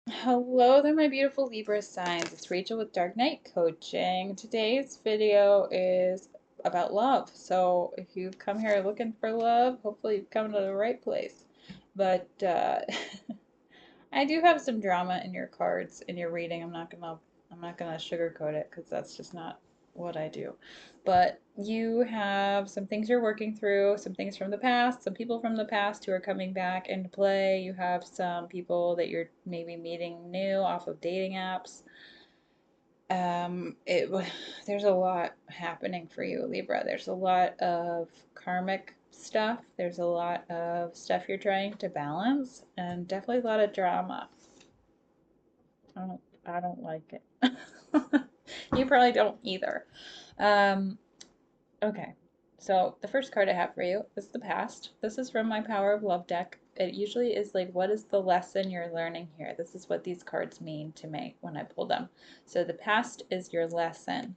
Hello there, my beautiful Libra signs. It's Rachel with Dark Knight Coaching. Today's video is about love. So if you've come here looking for love, hopefully you've come to the right place. But I do have some drama in your cards in your reading. I'm not gonna sugarcoat it because that's just not what I do. But you have some things you're working through, some things from the past, some people from the past who are coming back into play. You have some people that you're maybe meeting new off of dating apps. It there's a lot happening for you, Libra. There's a lot of karmic stuff. There's a lot of stuff you're trying to balance, and definitely a lot of drama. I don't like it. You probably don't either. Um, okay. So the first card I have for you is the past. This is from my Power of Love deck. It usually is like, what is the lesson you're learning here? This is what these cards mean to me when I pull them. So the past is your lesson.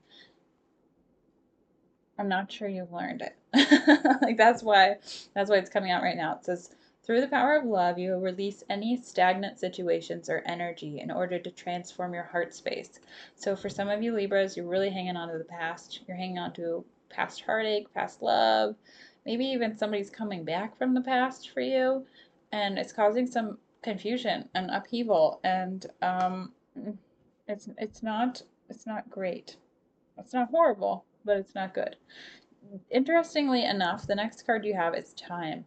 I'm not sure you've learned it. Like that's why it's coming out right now. It says, through the power of love, you will release any stagnant situations or energy in order to transform your heart space. So for some of you Libras, you're really hanging on to the past. You're hanging on to past heartache, past love. Maybe even somebody's coming back from the past for you, and it's causing some confusion and upheaval. And it's not great. It's not horrible, but it's not good. Interestingly enough, the next card you have is time.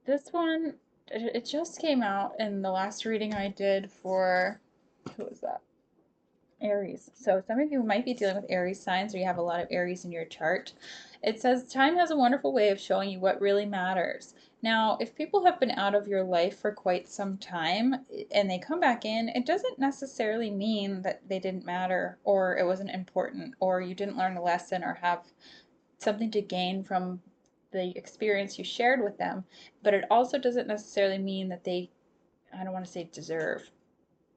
This one, it just came out in the last reading I did for, who was that? Aries. So some of you might be dealing with Aries signs, or you have a lot of Aries in your chart. It says time has a wonderful way of showing you what really matters. Now, if people have been out of your life for quite some time and they come back in, it doesn't necessarily mean that they didn't matter or it wasn't important or you didn't learn a lesson or have something to gain from the experience you shared with them. But it also doesn't necessarily mean that they, I don't want to say deserve,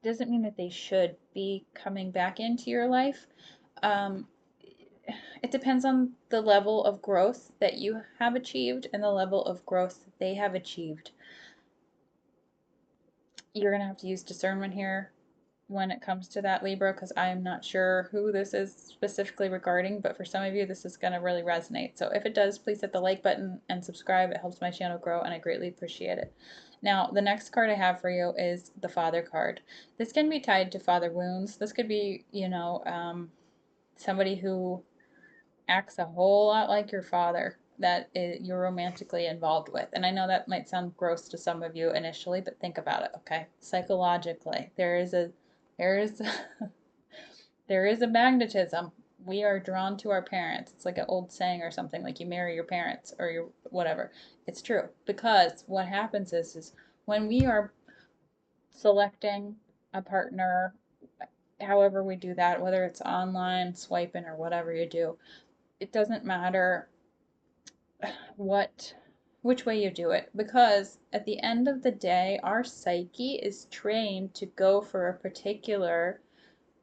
doesn't mean that they should be coming back into your life. Um, it depends on the level of growth that you have achieved and the level of growth they have achieved. You're going to have to use discernment here when it comes to that, Libra, because I'm not sure who this is specifically regarding, but for some of you, this is going to really resonate. So if it does, please hit the like button and subscribe. It helps my channel grow, and I greatly appreciate it. Now, the next card I have for you is the Father card. This can be tied to father wounds. This could be, somebody who acts a whole lot like your father that you're romantically involved with. And I know that might sound gross to some of you initially, but think about it, okay? Psychologically, there is there is a magnetism. We are drawn to our parents. It's like an old saying or something, like you marry your parents or your whatever. It's true because what happens is when we are selecting a partner, however we do that, whether it's online, swiping, or whatever you do, it doesn't matter what which way you do it, because at the end of the day our psyche is trained to go for a particular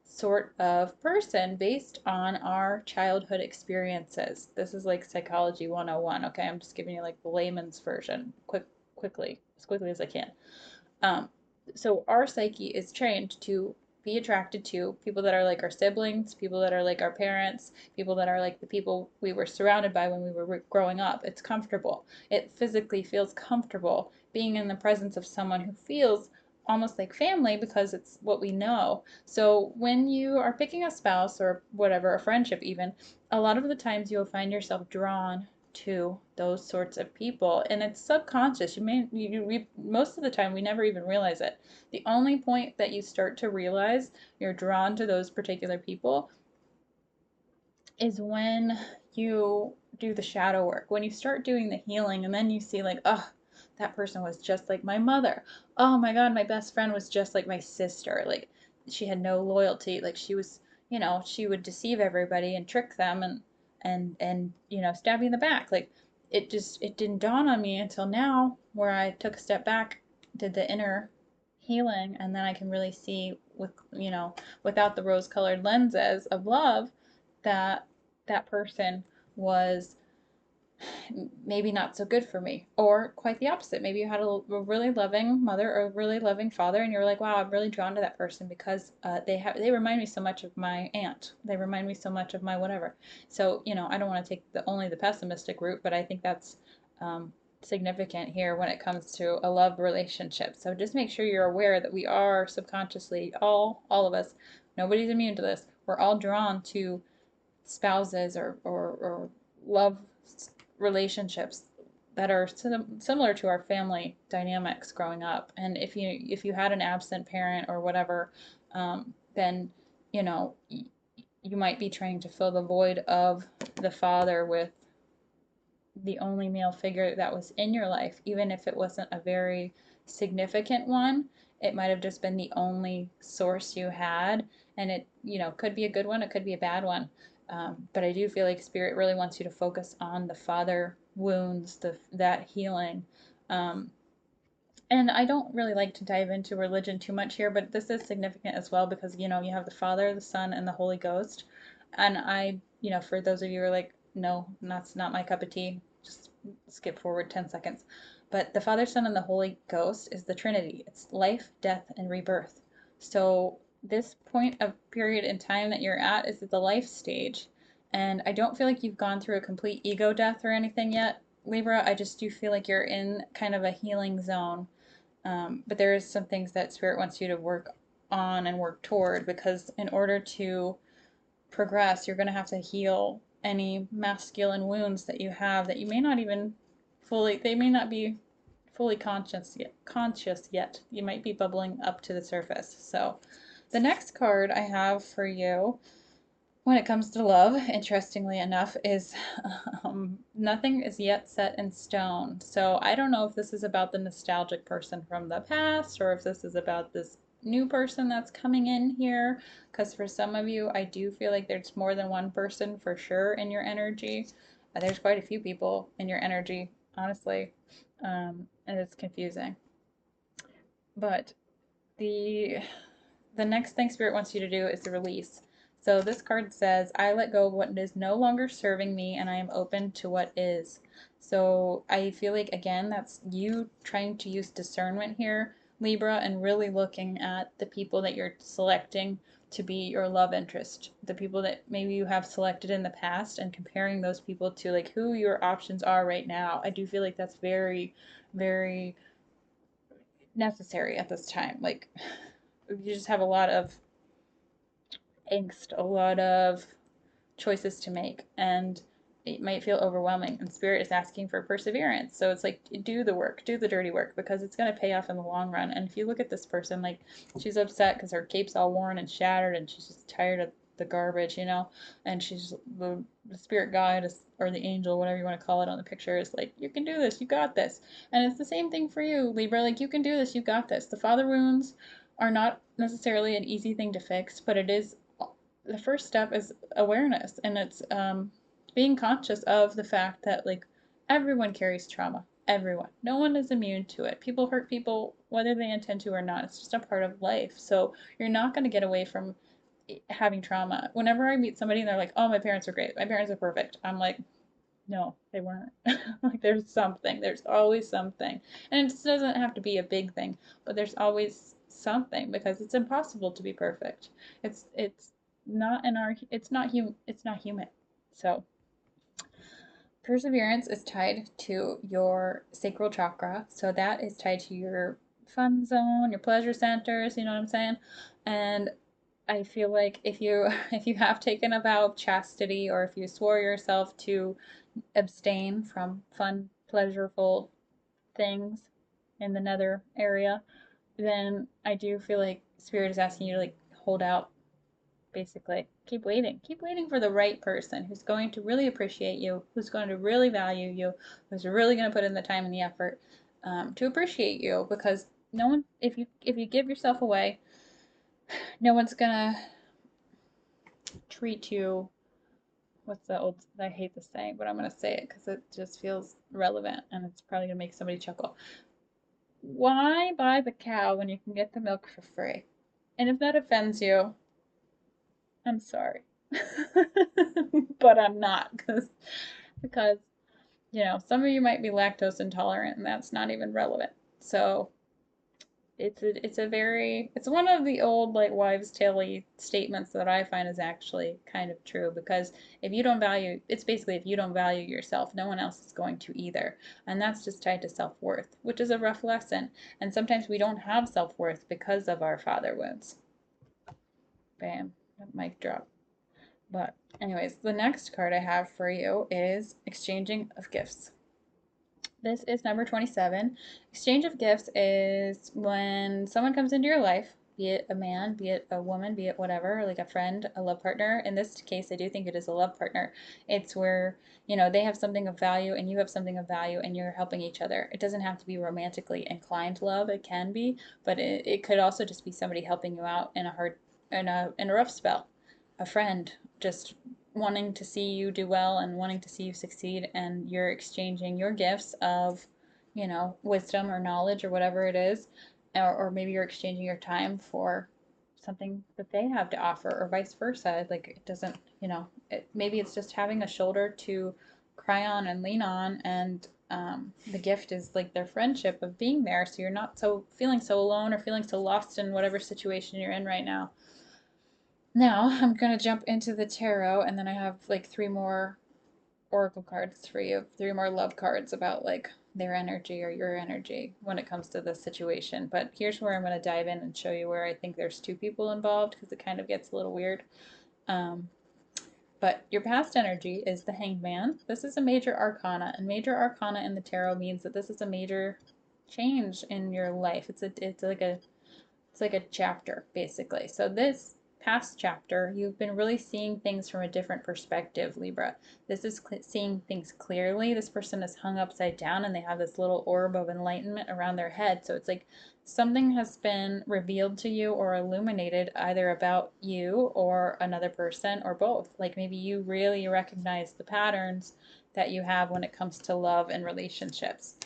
sort of person based on our childhood experiences. This is like psychology 101. Okay, I'm just giving you like the layman's version as quickly as I can. um, so our psyche is trained to be attracted to people that are like our siblings, people that are like our parents, people that are like the people we were surrounded by when we were growing up. It's comfortable. It physically feels comfortable being in the presence of someone who feels almost like family because it's what we know. So when you are picking a spouse or whatever, a friendship even, a lot of the times you'll find yourself drawn to those sorts of people, and it's subconscious. We most of the time we never even realize it. The only point that you start to realize you're drawn to those particular people is when you do the shadow work, when you start doing the healing, and then you see like, oh, that person was just like my mother. Oh my god, my best friend was just like my sister. Like, she had no loyalty. Like, she was, she would deceive everybody and trick them and stab you in the back. Like, it didn't dawn on me until now, where I took a step back, did the inner healing, and then I can really see without the rose colored lenses of love, that that person was maybe not so good for me. Or quite the opposite. Maybe you had a really loving mother or a really loving father, and you're like, wow, I'm really drawn to that person because they remind me so much of my aunt. They remind me so much of my whatever. So, I don't want to take only the pessimistic route, but I think that's significant here when it comes to a love relationship. So just make sure you're aware that we are subconsciously, all of us, nobody's immune to this. We're all drawn to spouses or love relationships that are similar to our family dynamics growing up. And if you had an absent parent or whatever, then you know you might be trying to fill the void of the father with the only male figure that was in your life, even if it wasn't a very significant one. It might have just been the only source you had, and it, could be a good one, it could be a bad one. But I do feel like Spirit really wants you to focus on the father wounds, that healing. Um, and I don't really like to dive into religion too much here, but this is significant as well because, you have the Father, the Son, and the Holy Ghost. And for those of you who are like, no, that's not my cup of tea, just skip forward 10 seconds. But the Father, Son, and the Holy Ghost is the Trinity. It's life, death, and rebirth. So this point of period in time that you're at is at the life stage. And I don't feel like you've gone through a complete ego death or anything yet, Libra. I just do feel like you're in kind of a healing zone. But there is some things that Spirit wants you to work on and work toward, because in order to progress, you're going to have to heal any masculine wounds that you have that you may not even they may not be fully conscious yet. You might be bubbling up to the surface. So the next card I have for you when it comes to love, interestingly enough, is nothing is yet set in stone. So I don't know if this is about the nostalgic person from the past or if this is about this new person that's coming in here. Because for some of you, I do feel like there's more than one person for sure in your energy. There's quite a few people in your energy, honestly, and it's confusing. But the the next thing Spirit wants you to do is the release. So this card says, I let go of what is no longer serving me and I am open to what is. So I feel like, again, that's you trying to use discernment here, Libra, and really looking at the people that you're selecting to be your love interest, the people that maybe you have selected in the past, and comparing those people to like who your options are right now. I do feel like that's very, very necessary at this time. Like, you just have a lot of angst, a lot of choices to make, and it might feel overwhelming. And Spirit is asking for perseverance. So it's like, do the work, do the dirty work, because it's going to pay off in the long run. And if you look at this person, like, she's upset because her cape's all worn and shattered, and she's just tired of the garbage, and she's the spirit guide or the angel, whatever you want to call it on the picture, is like, you can do this, you got this. And it's the same thing for you, Libra. Like, you can do this, you got this. The father wounds are not necessarily an easy thing to fix, but it is the first step is awareness, and it's being conscious of the fact that like everyone carries trauma. Everyone, no one is immune to it. People hurt people whether they intend to or not. It's just a part of life. So you're not going to get away from having trauma. Whenever I meet somebody and they're like, oh, my parents are great, my parents are perfect, I'm like, no, they weren't. Like, there's always something, and it just doesn't have to be a big thing, but there's always something, because it's impossible to be perfect. It's not in our it's not human. So perseverance is tied to your sacral chakra, so that is tied to your fun zone, your pleasure centers, you know what I'm saying? And I feel like if you if you have taken a vow of chastity, or if you swore yourself to abstain from fun, pleasurable things in the nether area, then I do feel like Spirit is asking you to like hold out, basically. Keep waiting. Keep waiting for the right person who's going to really appreciate you, who's going to really value you, who's really going to put in the time and the effort to appreciate you. Because no one, if you give yourself away, no one's gonna treat you. What's the old? I hate this saying, but I'm gonna say it because it just feels relevant, and it's probably gonna make somebody chuckle. Why buy the cow when you can get the milk for free? And if that offends you, I'm sorry. But I'm not, because You know, some of you might be lactose intolerant, and that's not even relevant. So it's one of the old like wives' tale statements that I find is actually kind of true, because if you don't value, it's basically if you don't value yourself, no one else is going to either. And that's just tied to self-worth, which is a rough lesson. And sometimes we don't have self-worth because of our father wounds. Bam, mic drop. But anyways, the next card I have for you is exchanging of gifts. This is number 27. Exchange of gifts is when someone comes into your life, be it a man, be it a woman, be it whatever, like a friend, a love partner. In this case, I do think it is a love partner. It's where, you know, they have something of value and you have something of value and you're helping each other. It doesn't have to be romantically inclined love. It can be, but it could also just be somebody helping you out in a rough spell. A friend just wanting to see you do well and wanting to see you succeed, and you're exchanging your gifts of, you know, wisdom or knowledge or whatever it is, or maybe you're exchanging your time for something that they have to offer, or vice versa. Like it doesn't, you know, maybe it's just having a shoulder to cry on and lean on, and the gift is like their friendship of being there, so you're not so feeling so alone or feeling so lost in whatever situation you're in right now. Now I'm gonna jump into the tarot, and then I have like three more oracle cards for you, three more love cards about like their energy or your energy when it comes to this situation. But here's where I'm gonna dive in and show you where I think there's two people involved, because it kind of gets a little weird. Um, but your past energy is the Hanged Man. This is a major arcana, and major arcana in the tarot means that this is a major change in your life. It's like a chapter, basically. So this past chapter, you've been really seeing things from a different perspective, Libra. This is seeing things clearly. This person is hung upside down and they have this little orb of enlightenment around their head. So it's like something has been revealed to you or illuminated either about you or another person or both. Like maybe you really recognize the patterns that you have when it comes to love and relationships.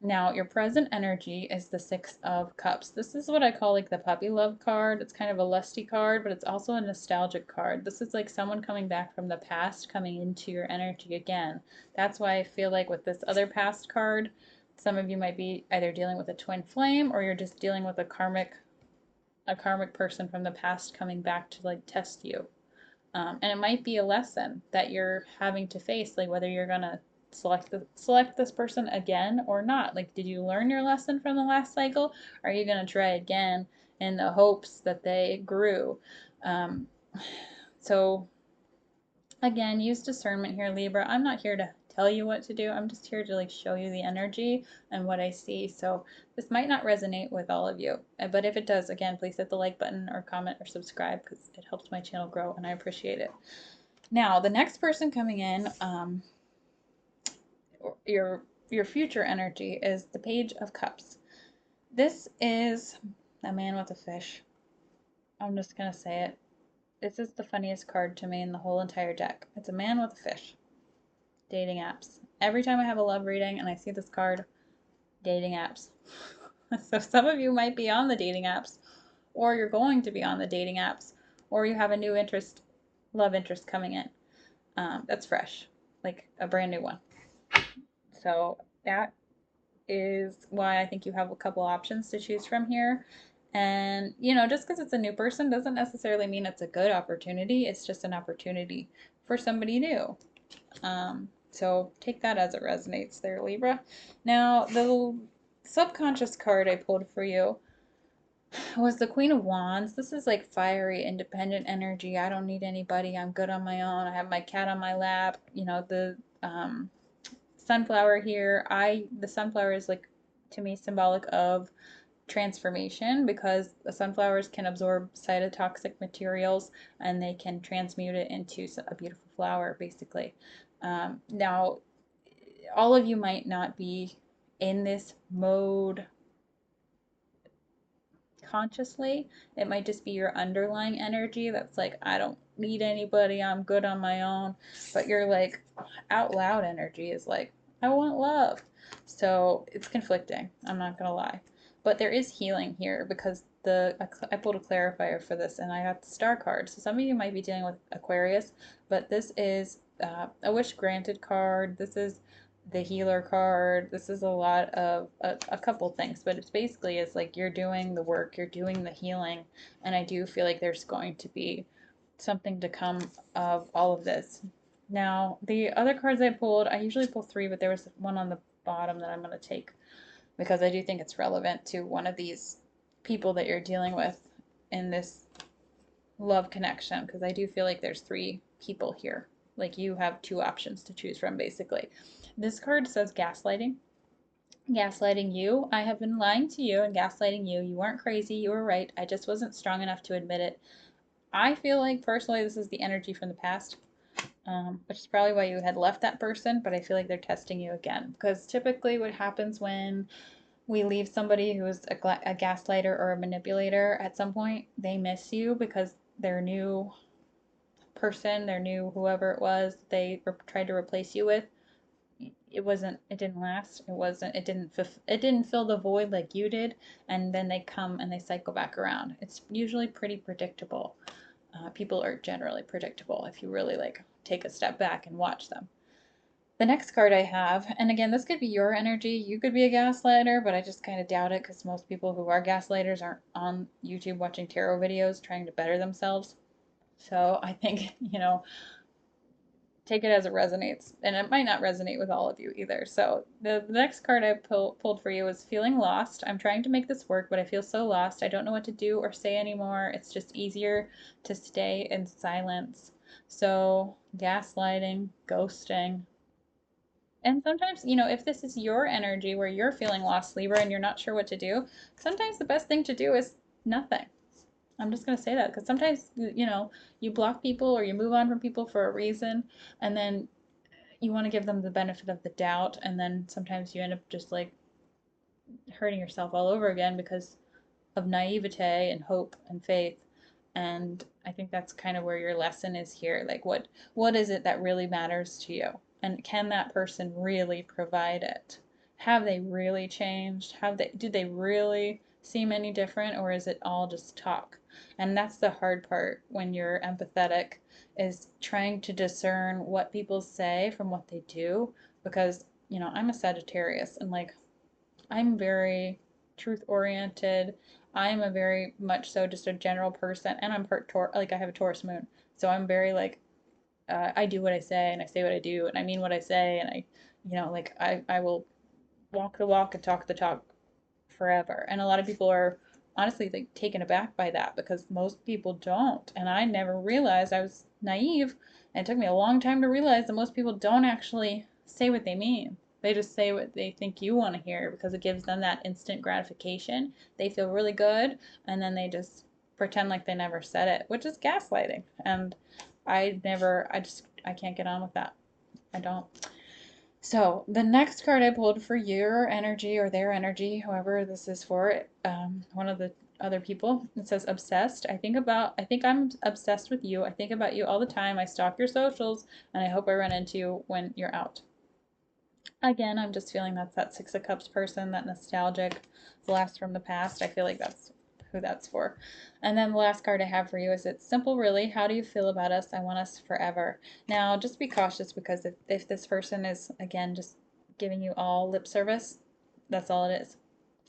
Now, your present energy is the Six of Cups. This is what I call like the puppy love card. It's kind of a lusty card, but it's also a nostalgic card. This is like someone coming back from the past, coming into your energy again. That's why I feel like with this other past card, some of you might be either dealing with a twin flame or you're just dealing with a karmic person from the past coming back to like test you. And it might be a lesson that you're having to face, like whether you're gonna select this person again or not. Like, did you learn your lesson from the last cycle? Are you gonna try again in the hopes that they grew? Um, so again, use discernment here, Libra. I'm not here to tell you what to do. I'm just here to like show you the energy and what I see. So this might not resonate with all of you, but if it does, again, please hit the like button or comment or subscribe, because it helps my channel grow and I appreciate it. Now, the next person coming in, your future energy is the Page of Cups. This is a man with a fish. I'm just gonna say it. This is the funniest card to me in the whole entire deck. It's a man with a fish. Dating apps. Every time I have a love reading and I see this card, dating apps. So some of you might be on the dating apps, or you're going to be on the dating apps, or you have a new interest, love interest coming in. That's fresh, like a brand new one. So that is why I think you have a couple options to choose from here. And, you know, just because it's a new person doesn't necessarily mean it's a good opportunity. It's just an opportunity for somebody new. So take that as it resonates there, Libra. Now, the subconscious card I pulled for you was the Queen of Wands. This is like fiery, independent energy. I don't need anybody. I'm good on my own. I have my cat on my lap. You know, the sunflower here. The sunflower is like, to me, symbolic of transformation, because the sunflowers can absorb cytotoxic materials and they can transmute it into a beautiful flower, basically. Now, all of you might not be in this mode consciously. It might just be your underlying energy that's like, I don't need anybody, I'm good on my own. But your like out loud energy is like, I want love. So it's conflicting, I'm not gonna lie. But there is healing here, because I pulled a clarifier for this and I got the star card. So some of you might be dealing with Aquarius, but this is a wish granted card. This is the healer card. This is a lot of a couple things, but it's basically it's like you're doing the work, you're doing the healing, and I do feel like there's going to be something to come of all of this. Now, the other cards I pulled, I usually pull three, but there was one on the bottom that I'm going to take because I do think it's relevant to one of these people that you're dealing with in this love connection, because I do feel like there's three people here. Like you have two options to choose from, basically. This card says gaslighting. Gaslighting you. I have been lying to you and gaslighting you. You weren't crazy. You were right. I just wasn't strong enough to admit it. I feel like personally this is the energy from the past, which is probably why you had left that person, but I feel like they're testing you again. Because typically what happens when we leave somebody who is a gaslighter or a manipulator at some point, they miss you because their new person, their new whoever it was, they tried to replace you with, it didn't last. It didn't fill the void like you did, and then they come and they cycle back around. It's usually pretty predictable. People are generally predictable if you really like take a step back and watch them. The next card I have, and again, this could be your energy. You could be a gaslighter, but I just kind of doubt it because most people who are gaslighters aren't on YouTube watching tarot videos trying to better themselves. So I think, take it as it resonates, and it might not resonate with all of you either. So the next card I pulled for you is feeling lost. I'm trying to make this work, but I feel so lost. I don't know what to do or say anymore. It's just easier to stay in silence. So gaslighting, ghosting. And sometimes, if this is your energy where you're feeling lost, Libra, and you're not sure what to do, sometimes the best thing to do is nothing. I'm just going to say that because sometimes, you block people or you move on from people for a reason, and then you want to give them the benefit of the doubt, and then sometimes you end up just like hurting yourself all over again because of naivete and hope and faith. And I think that's kind of where your lesson is here. Like what is it that really matters to you? And can that person really provide it? Have they really changed? Did they really seem any different, or is it all just talk? And that's the hard part when you're empathetic, is trying to discern what people say from what they do, because I'm a Sagittarius, and like I'm very truth oriented. I'm a very much so just a general person, and I'm part Taurus. Like I have a Taurus moon, so I'm very like I do what I say, and I say what I do, and I mean what I say, and like I will walk the walk and talk the talk forever. And a lot of people are honestly like taken aback by that because most people don't. And I never realized, I was naive, and it took me a long time to realize that most people don't actually say what they mean. They just say what they think you want to hear because it gives them that instant gratification. They feel really good, and then they just pretend like they never said it, which is gaslighting. And I can't get on with that. I don't. So the next card I pulled for your energy or their energy, whoever this is for, one of the other people, it says obsessed. I think I'm obsessed with you. I think about you all the time. I stalk your socials, and I hope I run into you when you're out. Again, I'm just feeling that's that Six of Cups person, that nostalgic blast from the past. I feel like that's who that's for. And then the last card I have for you is it's simple, really. How do you feel about us? I want us forever. Now, just be cautious because if this person is, again, just giving you all lip service, that's all it is.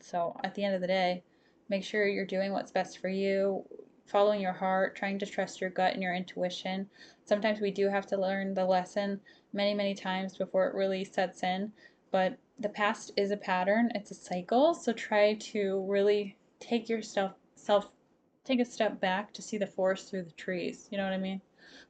So at the end of the day, make sure you're doing what's best for you, following your heart, trying to trust your gut and your intuition. Sometimes we do have to learn the lesson many, many times before it really sets in, but the past is a pattern, it's a cycle, so try to really take a step back to see the forest through the trees. You know what I mean?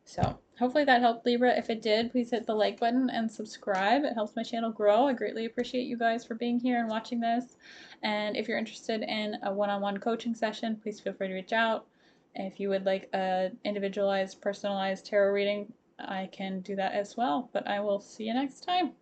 So hopefully that helped, Libra. If it did, please hit the like button and subscribe. It helps my channel grow. I greatly appreciate you guys for being here and watching this. And if you're interested in a one-on-one coaching session, please feel free to reach out. If you would like a individualized, personalized tarot reading, I can do that as well. But I will see you next time.